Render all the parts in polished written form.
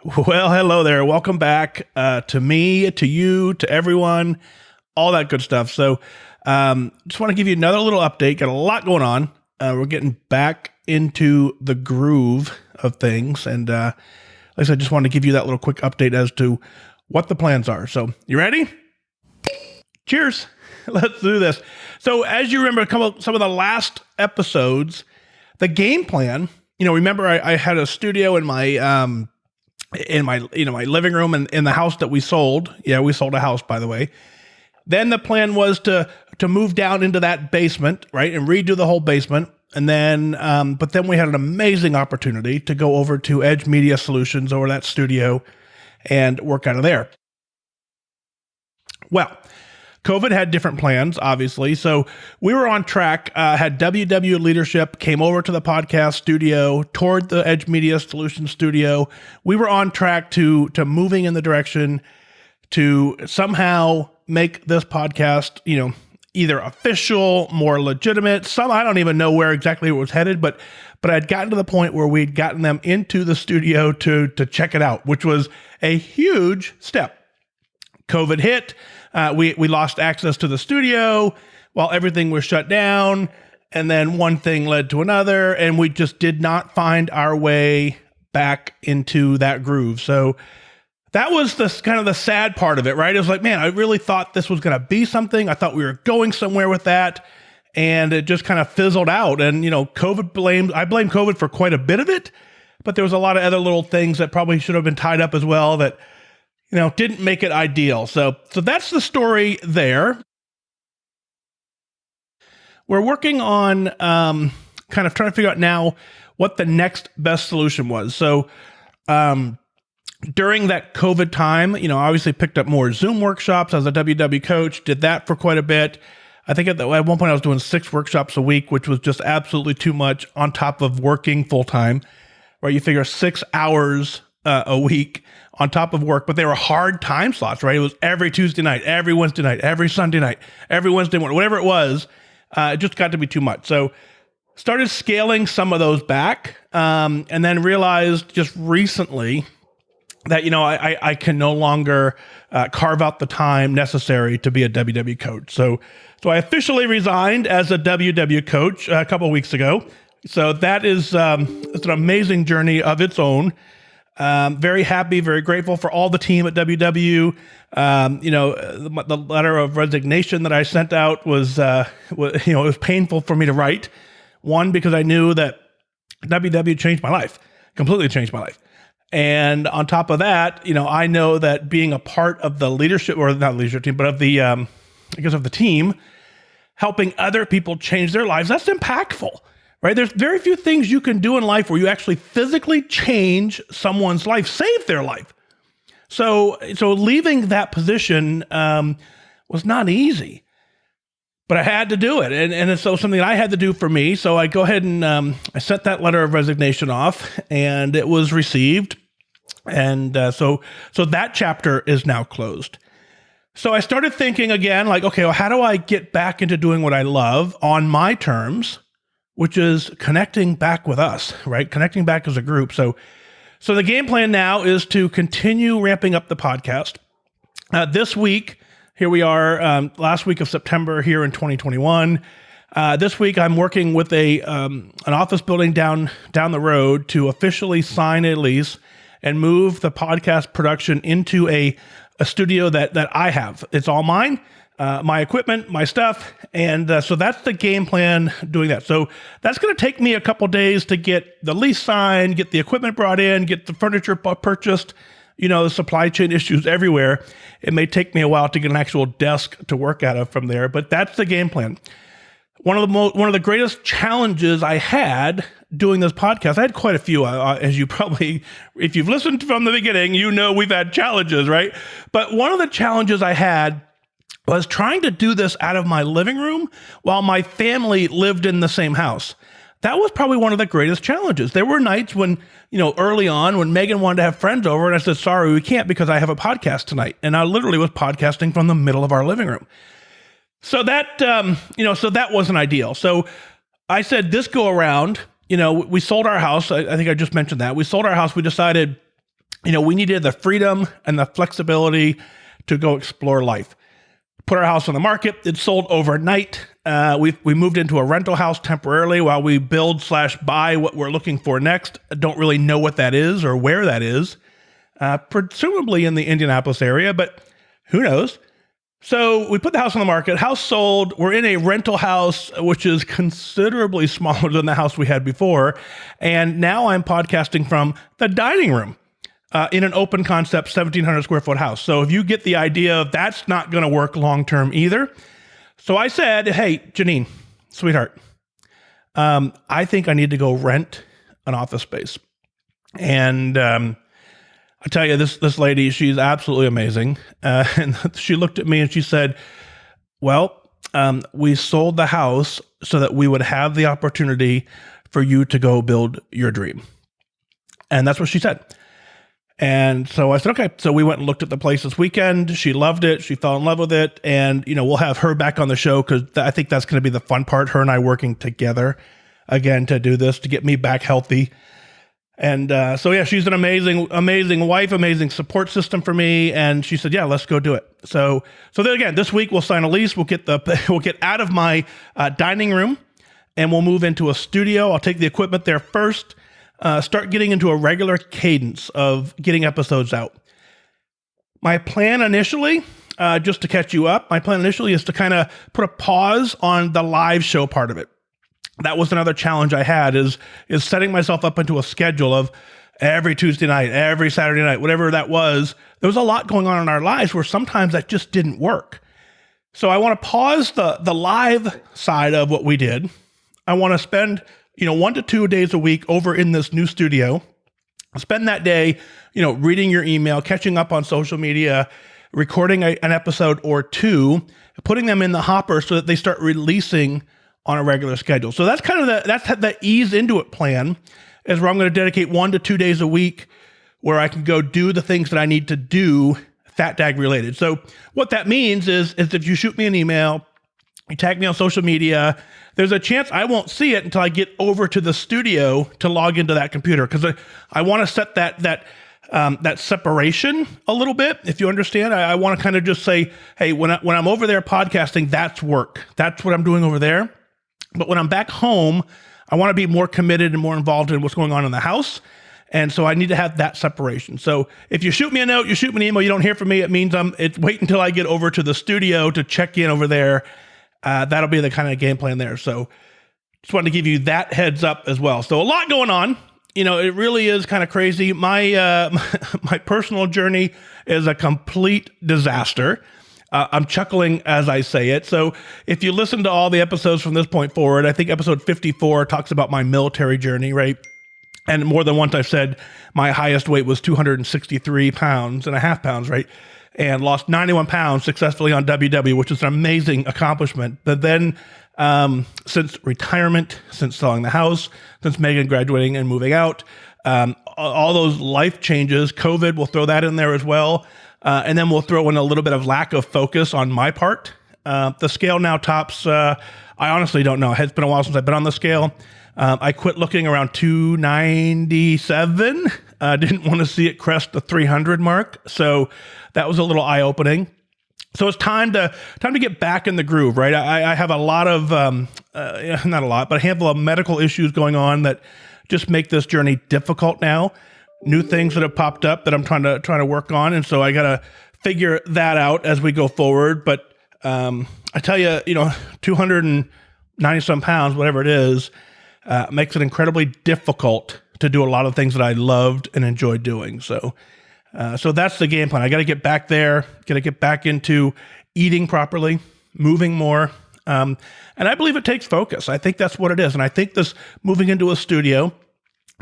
Well, hello there. Welcome back to me, to you, to everyone, all that good stuff. So just want to give you another little update. Got a lot going on. We're getting back into the groove of things. And like I said, just wanted to give you that little quick update as to what the plans are. So you ready? Cheers. Let's do this. So as you remember, some of the last episodes, the game plan, remember I had a studio in my my living room and in the house that we sold. Yeah, we sold a house, by the way. Then the plan was to move down into that basement, right, and redo the whole basement. And then, but then we had an amazing opportunity to go over to Edge Media Solutions over that studio and work out of there. Well, COVID had different plans, obviously. So we were on track, had WW leadership, came over to the podcast studio, toured the Edge Media Solutions studio. We were on track to moving in the direction to somehow make this podcast, either official, more legitimate. I don't even know where exactly it was headed, but I'd gotten to the point where we'd gotten them into the studio to check it out, which was a huge step. COVID hit. We lost access to the studio while everything was shut down. And then one thing led to another, and we just did not find our way back into that groove. So that was kind of the sad part of it, right? It was like, man, I really thought this was going to be something. I thought we were going somewhere with that. And it just kind of fizzled out. And, I blame COVID for quite a bit of it, but there was a lot of other little things that probably should have been tied up as well that didn't make it ideal. So that's the story there. We're working on kind of trying to figure out now what the next best solution was. So during that COVID time, I obviously picked up more Zoom workshops as a WW coach, did that for quite a bit. I think at one point I was doing 6 workshops a week, which was just absolutely too much on top of working full time, right? You figure 6 hours a week on top of work, but they were hard time slots, right? It was every Tuesday night, every Wednesday night, every Sunday night, every Wednesday morning, whatever it was, it just got to be too much. So started scaling some of those back, and then realized just recently that, I can no longer carve out the time necessary to be a WW coach. So I officially resigned as a WW coach a couple of weeks ago. So that is it's an amazing journey of its own. Very happy, very grateful for all the team at WW. The letter of resignation that I sent out was it was painful for me to write. One, because I knew that WW changed my life, completely changed my life. And on top of that, I know that being a part of the leadership, or not leadership team, but of the, of the team, helping other people change their lives, that's impactful. Right? There's very few things you can do in life where you actually physically change someone's life, save their life. So leaving that position was not easy, but I had to do it. And it's so something that I had to do for me. So I go ahead and I sent that letter of resignation off, and it was received. And so that chapter is now closed. So I started thinking again, like, okay, well, how do I get back into doing what I love on my terms, which is connecting back with us, right? Connecting back as a group. So the game plan now is to continue ramping up the podcast. This week, here we are, last week of September here in 2021. This week, I'm working with an office building down the road to officially sign a lease and move the podcast production into a studio that I have. It's all mine. My equipment, my stuff. And so that's the game plan doing that. So that's going to take me a couple days to get the lease signed, get the equipment brought in, get the furniture purchased, the supply chain issues everywhere. It may take me a while to get an actual desk to work out of from there, but that's the game plan. One of the greatest challenges I had doing this podcast, I had quite a few, as you probably, if you've listened from the beginning, we've had challenges, right? But one of the challenges I had was trying to do this out of my living room while my family lived in the same house. That was probably one of the greatest challenges. There were nights when, early on when Megan wanted to have friends over and I said, sorry, we can't because I have a podcast tonight. And I literally was podcasting from the middle of our living room. So that, so that wasn't ideal. So I said this go around, we sold our house. I think I just mentioned that. We sold our house. We decided we needed the freedom and the flexibility to go explore life. Put our house on the market. It sold overnight. We moved into a rental house temporarily while we build/buy what we're looking for next. I don't really know what that is or where that is. Presumably in the Indianapolis area, but who knows? So we put the house on the market. House sold. We're in a rental house, which is considerably smaller than the house we had before. And now I'm podcasting from the dining room. In an open concept 1,700 square foot house. So if you get the idea, that's not going to work long term either. So I said, hey, Janine, sweetheart, I think I need to go rent an office space. And I tell you, this lady, she's absolutely amazing. And she looked at me and she said, well, we sold the house so that we would have the opportunity for you to go build your dream. And that's what she said. And so I said, okay. So we went and looked at the place this weekend. She loved it. She fell in love with it. And, we'll have her back on the show because I think that's going to be the fun part, her and I working together again to do this, to get me back healthy. And so, yeah, she's an amazing, amazing wife, amazing support system for me. And she said, yeah, let's go do it. So then again, this week we'll sign a lease. We'll get out of my dining room and we'll move into a studio. I'll take the equipment there first. Start getting into a regular cadence of getting episodes out. My plan initially, just to catch you up, is to kind of put a pause on the live show part of it. That was another challenge I had is setting myself up into a schedule of every Tuesday night, every Saturday night, whatever that was. There was a lot going on in our lives where sometimes that just didn't work. So I want to pause the live side of what we did. I want to spend 1 to 2 days a week over in this new studio. Spend that day, reading your email, catching up on social media, recording an episode or two, putting them in the hopper so that they start releasing on a regular schedule. So that's kind of the ease into it plan, is where I'm going to dedicate 1 to 2 days a week where I can go do the things that I need to do Fat Dag related. So what that means is if you shoot me an email, you tag me on social media, there's a chance I won't see it until I get over to the studio to log into that computer, because I want to set that separation a little bit. If you understand, I want to kind of just say, hey, when I'm over there podcasting, that's work. That's what I'm doing over there. But when I'm back home, I want to be more committed and more involved in what's going on in the house. And so I need to have that separation. So if you shoot me a note, you shoot me an email, you don't hear from me, it means wait until I get over to the studio to check in over there. That'll be the kind of game plan there. So just wanted to give you that heads up as well. So a lot going on. It really is kind of crazy. My personal journey is a complete disaster. I'm chuckling as I say it. So if you listen to all the episodes from this point forward, I think episode 54 talks about my military journey, right? And more than once I've said my highest weight was 263 pounds and a half pounds, right? And lost 91 pounds successfully on WW, which is an amazing accomplishment. But then since retirement, since selling the house, since Megan graduating and moving out, all those life changes, COVID, we'll throw that in there as well. And then we'll throw in a little bit of lack of focus on my part. The scale now tops, I honestly don't know. It's been a while since I've been on the scale. I quit looking around 297. Didn't want to see it crest the 300 mark. So that was a little eye-opening. So it's time to get back in the groove, right? I have a lot of, not a lot, but a handful of medical issues going on that just make this journey difficult now. New things that have popped up that I'm trying to work on. And so I got to figure that out as we go forward. But I tell you, 290 some pounds, whatever it is, makes it incredibly difficult to do a lot of things that I loved and enjoyed doing. So that's the game plan. I got to get back there, got to get back into eating properly, moving more. And I believe it takes focus. I think that's what it is. And I think this moving into a studio,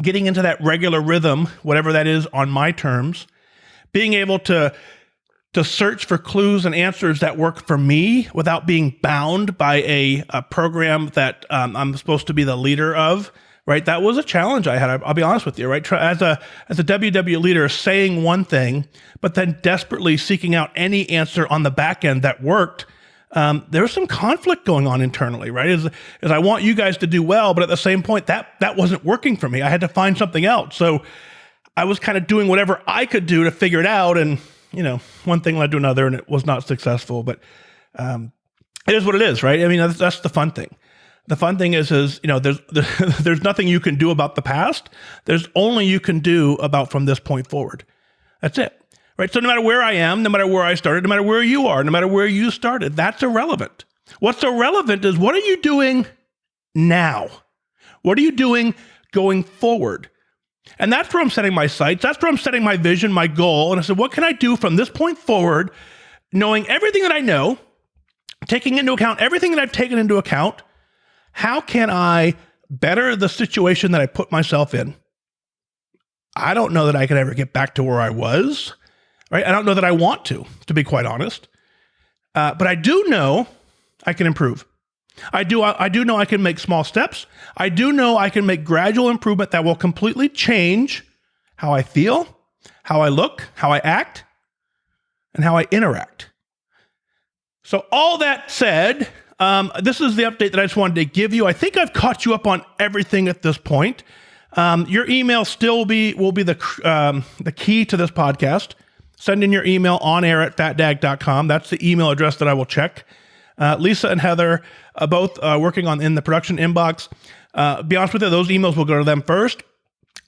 getting into that regular rhythm, whatever that is on my terms, being able to search for clues and answers that work for me without being bound by a program that I'm supposed to be the leader of, right? That was a challenge I had. I'll be honest with you, right? As a WW leader, saying one thing, but then desperately seeking out any answer on the back end that worked. There was some conflict going on internally, right? As I want you guys to do well, but at the same point, that wasn't working for me. I had to find something else. So I was kind of doing whatever I could do to figure it out. And, one thing led to another and it was not successful, but it is what it is, right? I mean, that's the fun thing. The fun thing is there's nothing you can do about the past. There's only you can do about from this point forward. That's it, right? So no matter where I am, no matter where I started, no matter where you are, no matter where you started, that's irrelevant. What's irrelevant is what are you doing now? What are you doing going forward? And that's where I'm setting my sights. That's where I'm setting my vision, my goal. And I said, what can I do from this point forward, knowing everything that I know, taking into account everything that I've taken into account? How can I better the situation that I put myself in? I don't know that I could ever get back to where I was, right? I don't know that I want to be quite honest. But I do know I can improve. I do know I can make small steps. I do know I can make gradual improvement that will completely change how I feel, how I look, how I act, and how I interact. So all that said, this is the update that I just wanted to give you. I think I've caught you up on everything at this point. Your email still will be the key to this podcast. Send in your email on air at fatdag.com. That's the email address that I will check. Lisa and Heather both working in the production inbox. Be honest with you, those emails will go to them first.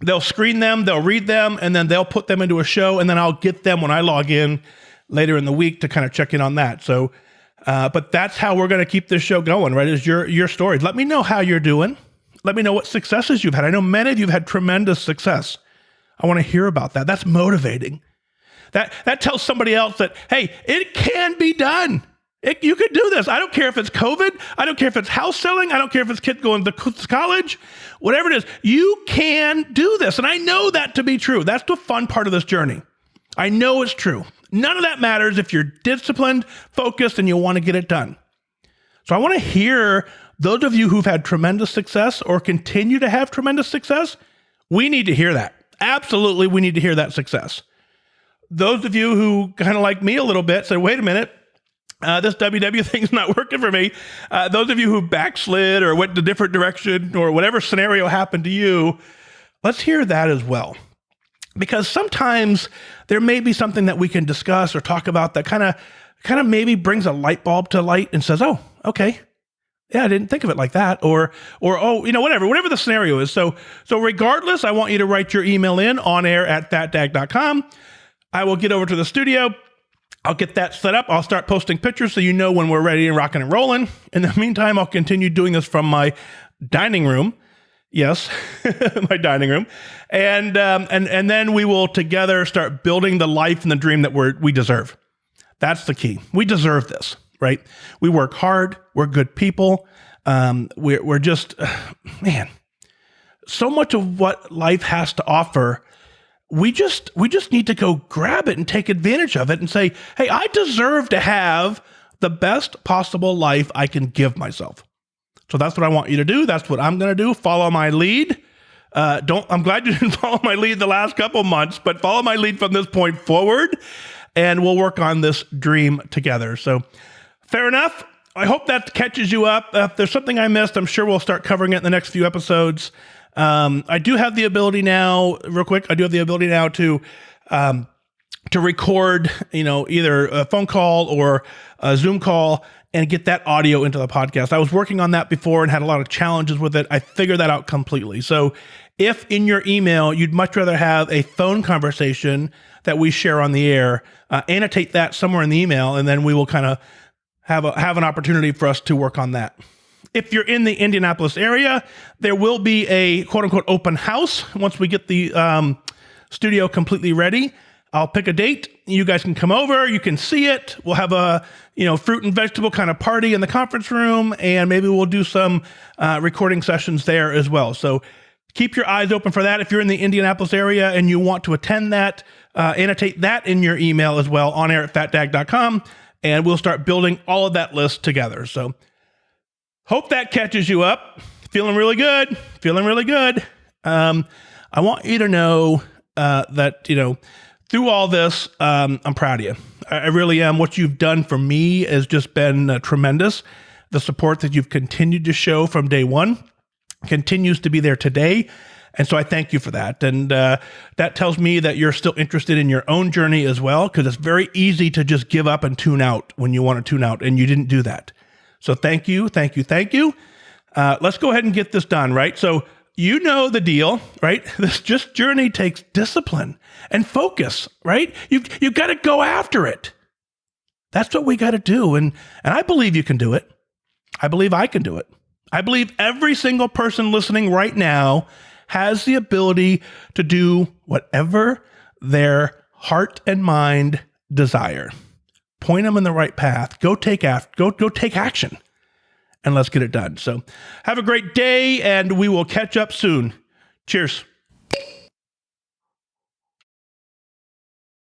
They'll screen them, they'll read them, and then they'll put them into a show, and then I'll get them when I log in later in the week to kind of check in on that. So, but that's how we're going to keep this show going, right? Is your stories. Let me know how you're doing. Let me know what successes you've had. I know many of you have had tremendous success. I want to hear about that. That's motivating. That tells somebody else that, hey, it can be done. You could do this. I don't care if it's COVID. I don't care if it's house selling. I don't care if it's kids going to college. Whatever it is, you can do this. And I know that to be true. That's the fun part of this journey. I know it's true. None of that matters if you're disciplined, focused, and you want to get it done. So I want to hear those of you who've had tremendous success or continue to have tremendous success. We need to hear that. Absolutely, we need to hear that success. Those of you who kind of like me a little bit say, wait a minute, this WW thing's not working for me. Those of you who backslid or went in a different direction or whatever scenario happened to you, let's hear that as well. Because sometimes there may be something that we can discuss or talk about that kind of maybe brings a light bulb to light and says, oh, okay. Yeah, I didn't think of it like that. Or whatever the scenario is. So regardless, I want you to write your email in on air at fatdag.com. I will get over to the studio. I'll get that set up. I'll start posting pictures so you know when we're ready and rocking and rolling. In the meantime, I'll continue doing this from my dining room. Yes, my dining room. And then we will together start building the life and the dream that we deserve. That's the key. We deserve this, right? We work hard. We're good people. We're just, man, so much of what life has to offer, we just need to go grab it and take advantage of it and say, hey, I deserve to have the best possible life I can give myself. So that's what I want you to do. That's what I'm going to do. Follow my lead. I'm glad you didn't follow my lead the last couple months, but follow my lead from this point forward, and we'll work on this dream together. So fair enough. I hope that catches you up. If there's something I missed, I'm sure we'll start covering it in the next few episodes. I do have the ability now, real quick, to record, either a phone call or a Zoom call and get that audio into the podcast. I was working on that before and had a lot of challenges with it. I figured that out completely. So if in your email, you'd much rather have a phone conversation that we share on the air, annotate that somewhere in the email, and then we will kind of have an opportunity for us to work on that. If you're in the Indianapolis area, there will be a quote unquote open house once we get the studio completely ready. I'll pick a date. You guys can come over. You can see it. We'll have a fruit and vegetable kind of party in the conference room, and maybe we'll do some recording sessions there as well. So keep your eyes open for that. If you're in the Indianapolis area and you want to attend that, annotate that in your email as well on air at fatdag.com, and we'll start building all of that list together. So hope that catches you up. Feeling really good. I want you to know that, through all this, I'm proud of you. I really am. What you've done for me has just been tremendous. The support that you've continued to show from day one continues to be there today. And so I thank you for that. And that tells me that you're still interested in your own journey as well, because it's very easy to just give up and tune out when you want to tune out, and you didn't do that. So thank you, thank you, thank you. Let's go ahead and get this done, right? So you know the deal, right? This just journey takes discipline and focus, right? You've got to go after it. That's what we got to do. And I believe you can do it. I believe I can do it. I believe every single person listening right now has the ability to do whatever their heart and mind desire. Point them in the right path. Go take action, and let's get it done. So have a great day, and we will catch up soon. Cheers.